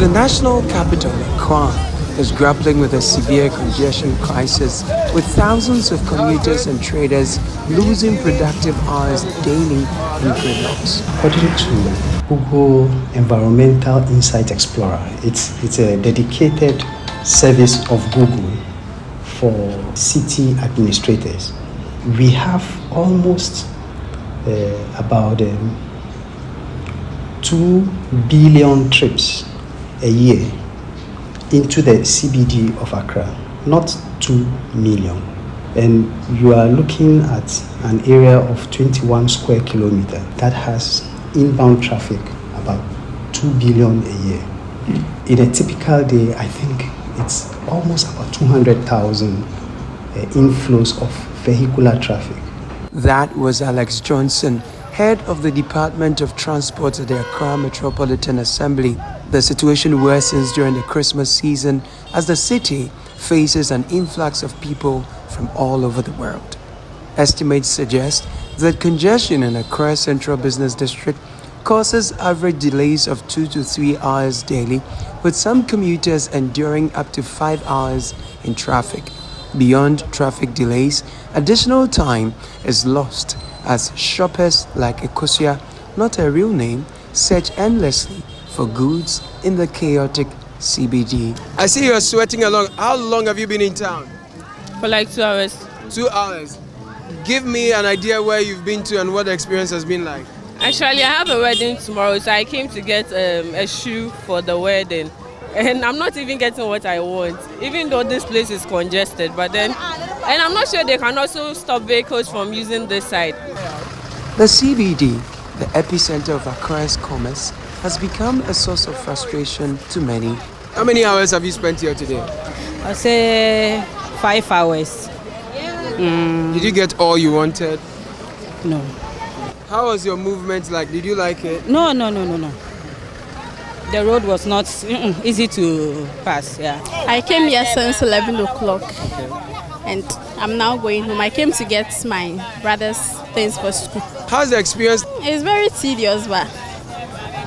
The national capital, Accra, is grappling with a severe congestion crisis, with thousands of commuters and traders losing productive hours daily in gridlocks. According to Google Environmental Insight Explorer, it's a dedicated service of Google for city administrators. We have almost about 2 billion trips a year into the CBD of Accra, not 2 million. And you are looking at an area of 21 square kilometers that has inbound traffic about 2 billion a year. In a typical day, I think it's almost about 200,000 inflows of vehicular traffic. That was Alex Johnson, head of the Department of Transport at the Accra Metropolitan Assembly. The situation worsens during the Christmas season as the city faces an influx of people from all over the world. Estimates suggest that congestion in Accra Central Business District causes average delays of 2 to 3 hours daily, with some commuters enduring up to 5 hours in traffic. Beyond traffic delays, additional time is lost as shoppers like Ekosia, not a real name, search endlessly for goods in the chaotic CBD. I see you're sweating along. How long have you been in town? For like 2 hours. 2 hours. Give me an idea where you've been to and what the experience has been like. Actually, I have a wedding tomorrow, so I came to get a shoe for the wedding. And I'm not even getting what I want, even though this place is congested. But then, and I'm not sure they can also stop vehicles from using this side. The CBD, the epicenter of Accra's commerce, has become a source of frustration to many. How many hours have you spent here today? I'll say 5 hours. Did you get all you wanted? No. How was your movement like? Did you like it? No. The road was not easy to pass, yeah. I came here since 11 o'clock and I'm now going home. I came to get my brother's things for school. How's the experience? It's very tedious, but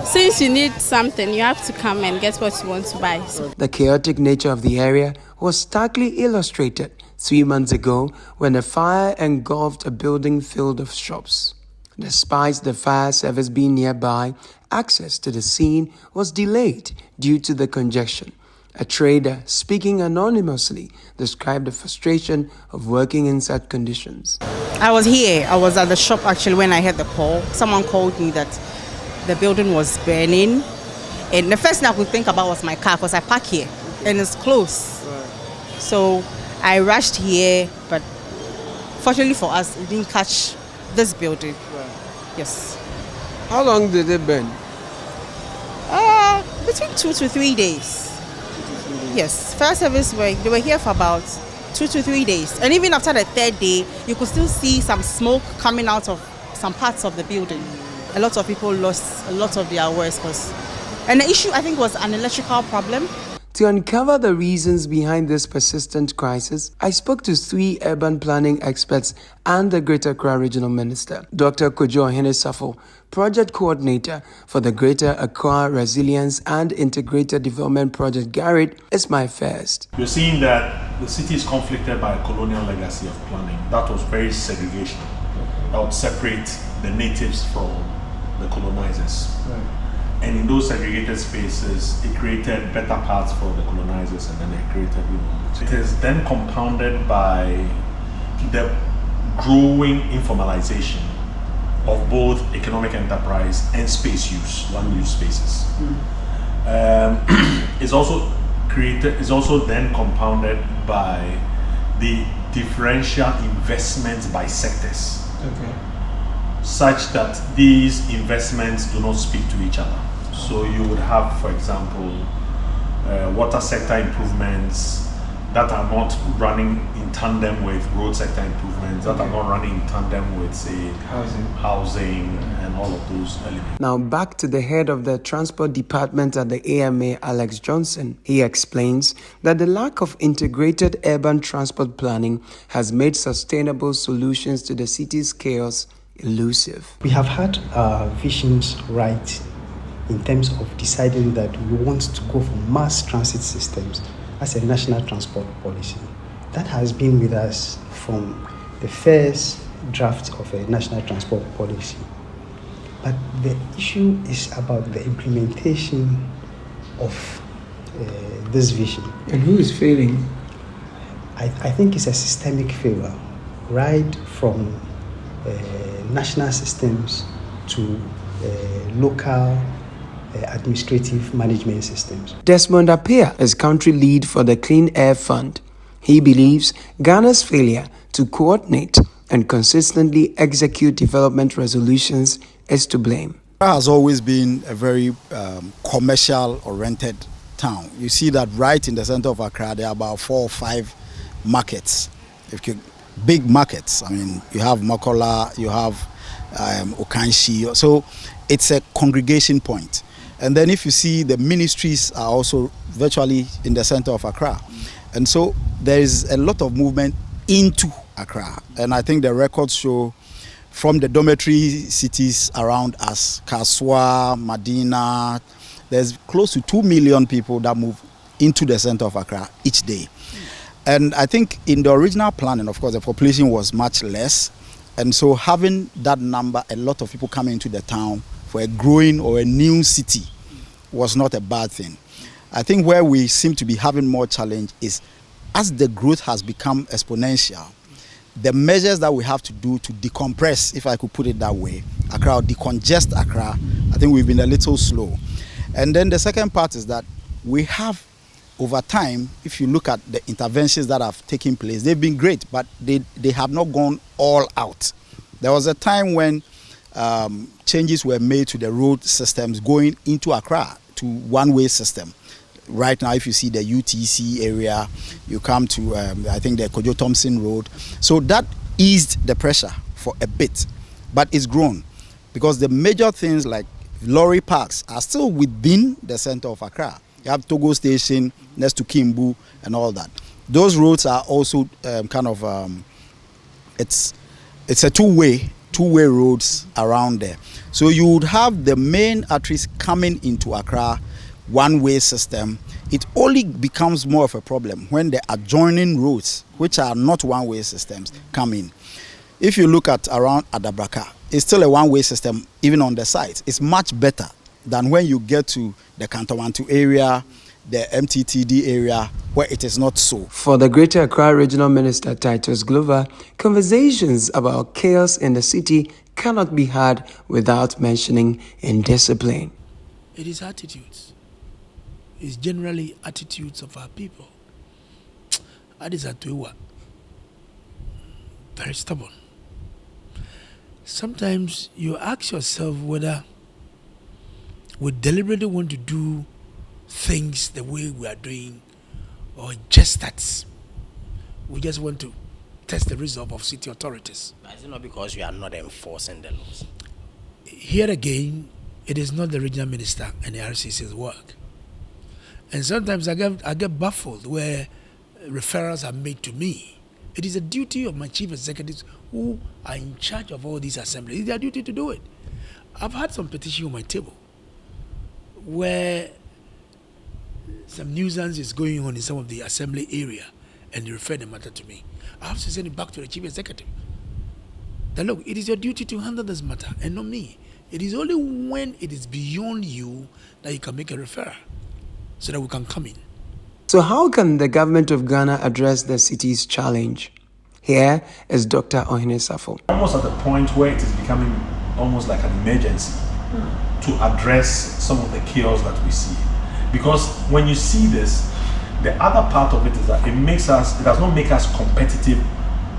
since you need something, you have to come and get what you want to buy. So. The chaotic nature of the area was starkly illustrated 3 months ago when a fire engulfed a building filled with shops. Despite the fire service being nearby, access to the scene was delayed due to the congestion. A trader, speaking anonymously, described the frustration of working in such conditions. I was here. I was at the shop actually when I heard the call. Someone called me that the building was burning. And the first thing I could think about was my car because I park here and it's close. Right. So I rushed here, but fortunately for us, it didn't catch this building. Right. Yes. How long did it burn? Between 2 to 3 days. Yes, fire service they were here for about 2 to 3 days. And even after the third day, you could still see some smoke coming out of some parts of the building. A lot of people lost a lot of their work. And the issue, I think, was an electrical problem. To uncover the reasons behind this persistent crisis, I spoke to 3 urban planning experts and the Greater Accra Regional Minister, Dr. Kudah, Project Coordinator for the Greater Accra Resilience and Integrated Development Project. Garrett is my first. You're seeing that the city is conflicted by a colonial legacy of planning. That was very segregation. That would separate the natives from the colonizers. Right. And in those segregated spaces, it created better paths for the colonizers and then it created human. It is then compounded by the growing informalization of both economic enterprise and space use, land-use spaces. It's also then compounded by the differential investments by sectors. Okay. Such that these investments do not speak to each other. So you would have, for example, water sector improvements that are not running in tandem with road sector improvements, that are not running in tandem with, say, housing and all of those elements. Now back to the head of the transport department at the AMA, Alex Johnson. He explains that the lack of integrated urban transport planning has made sustainable solutions to the city's chaos elusive. We have had our visions right in terms of deciding that we want to go for mass transit systems as a national transport policy. That has been with us from the first draft of a national transport policy. But the issue is about the implementation of this vision. And who is failing? I think it's a systemic failure, right from national systems to local administrative management systems. Desmond Appiah is country lead for the Clean Air Fund. He believes Ghana's failure to coordinate and consistently execute development resolutions is to blame. Accra has always been a very commercial-oriented town. You see that right in the center of Accra, there are about 4 or 5 markets, big markets. I mean, you have Makola, you have Okanshi. So it's a congregation point. And then if you see, the ministries are also virtually in the center of Accra. And so there is a lot of movement into Accra. And I think the records show from the dormitory cities around us, Kaswa, Madina, there's close to 2 million people that move into the center of Accra each day. And I think in the original planning, of course, the population was much less. And so having that number, a lot of people coming into the town for a growing or a new city was not a bad thing. I think where we seem to be having more challenge is as the growth has become exponential, the measures that we have to do to decompress, if I could put it that way, Accra, decongest Accra, I think we've been a little slow. And then the second part is that we have, over time, if you look at the interventions that have taken place, they've been great, but they have not gone all out. There was a time when changes were made to the road systems going into Accra to one-way system. Right now, if you see the UTC area, you come to, I think, the Kojo Thompson Road. So that eased the pressure for a bit, but it's grown because the major things like lorry parks are still within the center of Accra. You have Togo Station next to Kimbu and all that. Those roads are also it's a two-way roads around there. So you would have the main arteries coming into Accra, one-way system. It only becomes more of a problem when the adjoining roads, which are not one-way systems, come in. If you look at around Adabraka, it's still a one-way system, even on the sites. It's much better than when you get to the Kantawantu area, the MTTD area, where it is not so. For the Greater Accra Regional Minister Titus Glover, conversations about chaos in the city cannot be had without mentioning indiscipline. It is attitudes. It's generally attitudes of our people. That is Atuwa. Very stubborn. Sometimes you ask yourself whether we deliberately want to do things the way we are doing, or just that we just want to test the resolve of city authorities. Is it not because you are not enforcing the laws? Here again, it is not the regional minister and the RCC's work. And sometimes I get baffled where referrals are made to me. It is a duty of my chief executives who are in charge of all these assemblies. It's their duty to do it. I've had some petition on my table where some nuisance is going on in some of the assembly area and they refer the matter to me. I have to send it back to the chief executive. Then look, it is your duty to handle this matter and not me. It is only when it is beyond you that you can make a referral so that we can come in. So how can the government of Ghana address the city's challenge? Here is Dr. Ohene Safo. Almost at the point where it is becoming almost like an emergency to address some of the chaos that we see. Because when you see this, the other part of it is that it does not make us competitive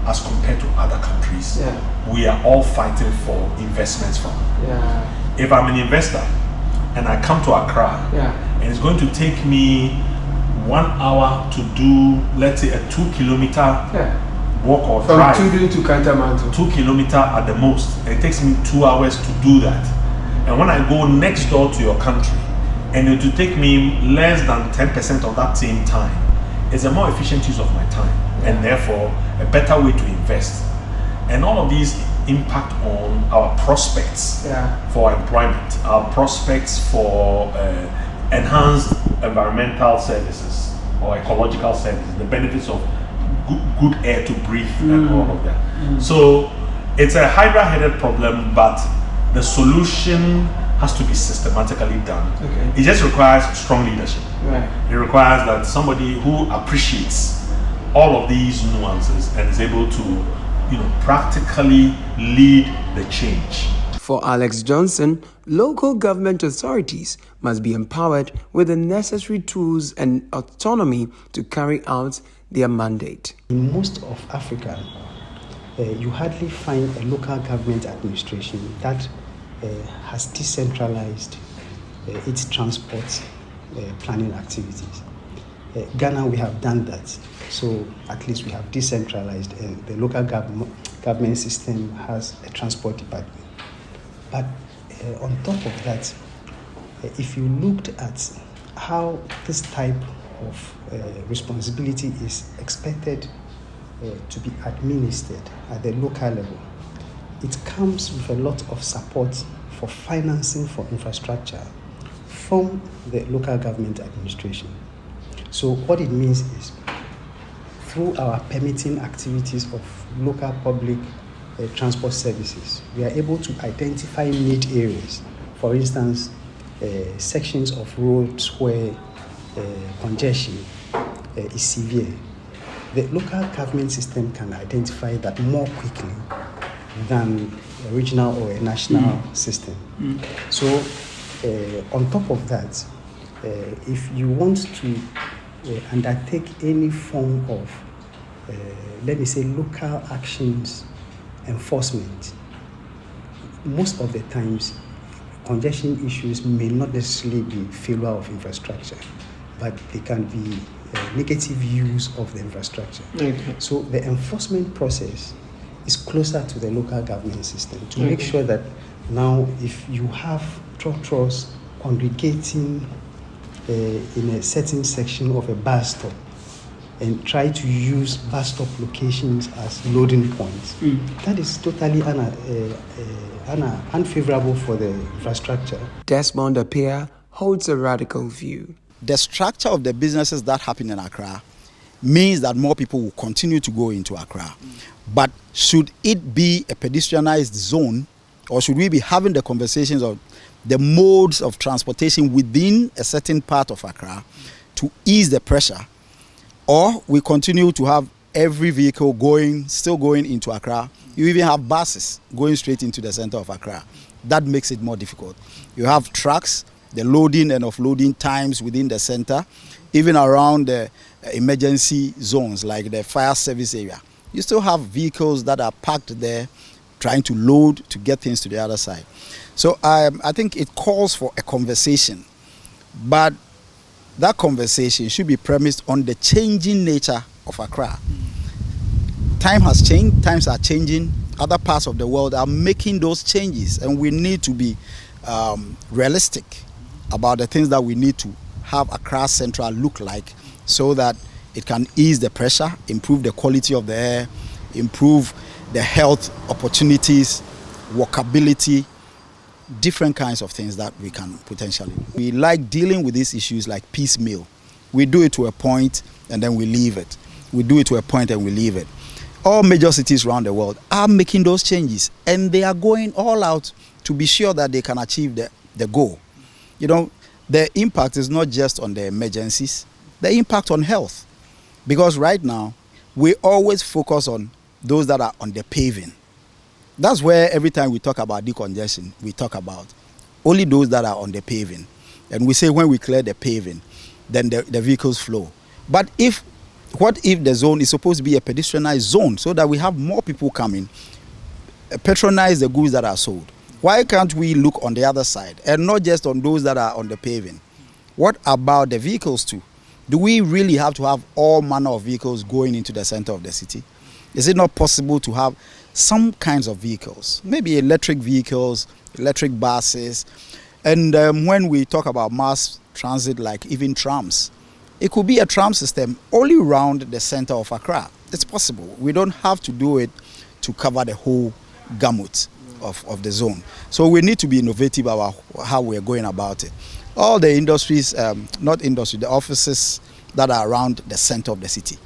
as compared to other countries. Yeah. We are all fighting for investments from. Yeah. If I'm an investor and I come to Accra, and it's going to take me 1 hour to do, let's say, a 2-kilometer walk or drive. From Kudah to Kantamanto. 2 kilometers at the most. And it takes me 2 hours to do that. And when I go next door to your country, and it will take me less than 10% of that same time, it's a more efficient use of my time, and therefore a better way to invest. And all of these impact on our prospects for employment, our prospects for enhanced environmental services or ecological services, the benefits of good air to breathe and all of that. So it's a hydra-headed problem, but the solution has to be systematically done. It just requires strong leadership. It requires that somebody who appreciates all of these nuances and is able to, practically lead the change. For Alex Johnson, local government authorities must be empowered with the necessary tools and autonomy to carry out their mandate. In most of Africa, you hardly find a local government administration that has decentralized its transport planning activities. Ghana, we have done that. So at least we have decentralized, and the local government system has a transport department. But on top of that, if you looked at how this type of responsibility is expected to be administered at the local level, it comes with a lot of support for financing for infrastructure from the local government administration. So what it means is, through our permitting activities of local public transport services, we are able to identify need areas. For instance, sections of roads where congestion is severe. The local government system can identify that more quickly than a regional or a national system. So on top of that, if you want to undertake any form of, let me say, local actions enforcement, most of the times congestion issues may not necessarily be failure of infrastructure, but they can be negative use of the infrastructure. So the enforcement process is closer to the local government system to make sure that now if you have trotros congregating in a certain section of a bus stop and try to use bus stop locations as loading points, that is totally unfavorable for the infrastructure. Desmond Appiah holds a radical view. The structure of the businesses that happen in Accra means that more people will continue to go into Accra. But should it be a pedestrianized zone, or should we be having the conversations of the modes of transportation within a certain part of Accra to ease the pressure, or we continue to have every vehicle still going into Accra? You even have buses going straight into the center of Accra. That makes it more difficult. You have trucks, the loading and offloading times within the center, even around the emergency zones like the fire service area. You still have vehicles that are parked there trying to load to get things to the other side. So I think it calls for a conversation, but that conversation should be premised on the changing nature of Accra. Time has changed, times are changing, other parts of the world are making those changes, and we need to be realistic about the things that we need to have Accra Central look like, so that it can ease the pressure, improve the quality of the air, improve the health opportunities, walkability, different kinds of things that we can potentially. We like dealing with these issues like piecemeal. We do it to a point and then we leave it. We do it to a point and we leave it. All major cities around the world are making those changes, and they are going all out to be sure that they can achieve the goal. You know, the impact is not just on the emergencies, the impact on health. Because right now, we always focus on those that are on the paving. That's where every time we talk about decongestion, we talk about only those that are on the paving. And we say when we clear the paving, then the vehicles flow. But what if the zone is supposed to be a pedestrianized zone, so that we have more people coming, patronize the goods that are sold? Why can't we look on the other side and not just on those that are on the paving? What about the vehicles too? Do we really have to have all manner of vehicles going into the center of the city? Is it not possible to have some kinds of vehicles, maybe electric vehicles, electric buses, and when we talk about mass transit, like even trams, it could be a tram system only around the center of Accra. It's possible. We don't have to do it to cover the whole gamut of the zone. So we need to be innovative about how we're going about it. All the industries, the offices that are around the center of the city,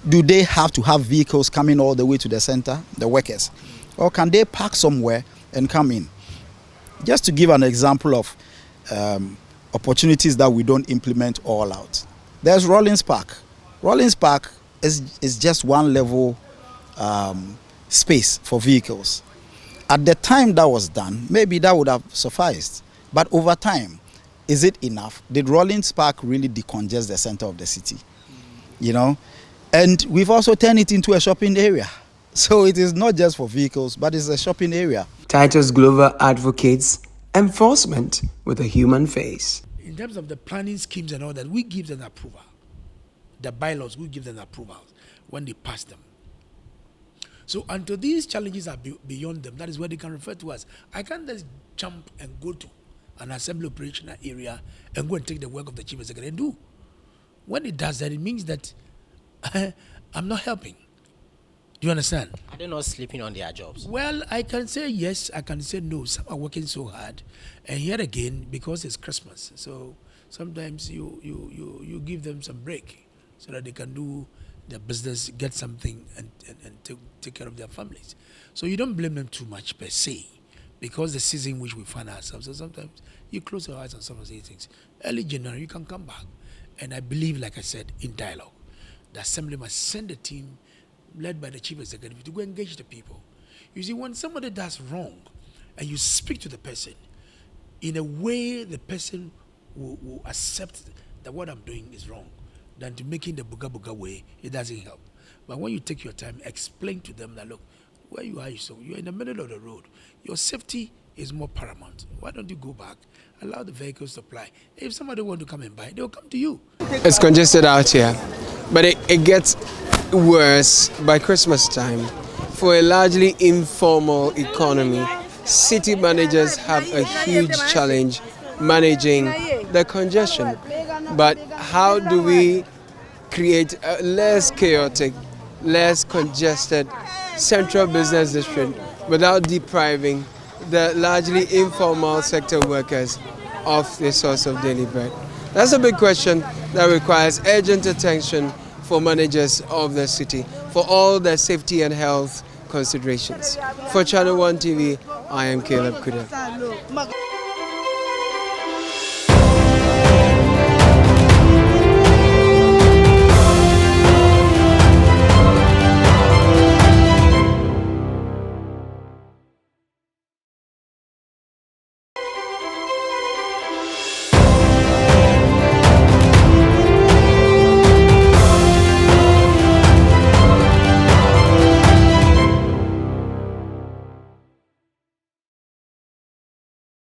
do they have to have vehicles coming all the way to the center, the workers? Or can they park somewhere and come in? Just to give an example of opportunities that we don't implement all out. There's Rollins Park. Rollins Park is just one level space for vehicles. At the time that was done, maybe that would have sufficed. But over time, is it enough? Did Rollins Park really decongest the center of the city? You know? And we've also turned it into a shopping area. So it is not just for vehicles, but it's a shopping area. Titus Glover advocates enforcement with a human face. In terms of the planning schemes and all that, we give them approval. The bylaws, we give them approval when they pass them. So until these challenges are beyond them, that is where they can refer to us. I can't just jump and go to an assembly operational area and go and take the work of the chief executive and do. When it does that, it means that I'm not helping. Do you understand? Are they not sleeping on their jobs? Well, I can say yes, I can say no. Some are working so hard. And here again, because it's Christmas, so sometimes you give them some break so that they can do their business, get something, and take care of their families. So you don't blame them too much per se, because the season in which we find ourselves, so sometimes you close your eyes on some of these things. Early January, you can come back. And I believe, like I said, in dialogue, the assembly must send a team led by the chief executive to go engage the people. You see, when somebody does wrong and you speak to the person in a way the person will accept that what I'm doing is wrong, than to making the buga way, it doesn't help. But when you take your time, explain to them that, look, where you are, you're in the middle of the road. Your safety is more paramount. Why don't you go back, allow the vehicles to apply? If somebody want to come and buy, they'll come to you. It's congested out here, but it gets worse by Christmas time. For a largely informal economy, city managers have a huge challenge managing the congestion. But how do we create a less chaotic, less congested central business district without depriving the largely informal sector workers of their source of daily bread? That's a big question that requires urgent attention for managers of the city, for all their safety and health considerations. For Channel One TV, I am Caleb Kudah.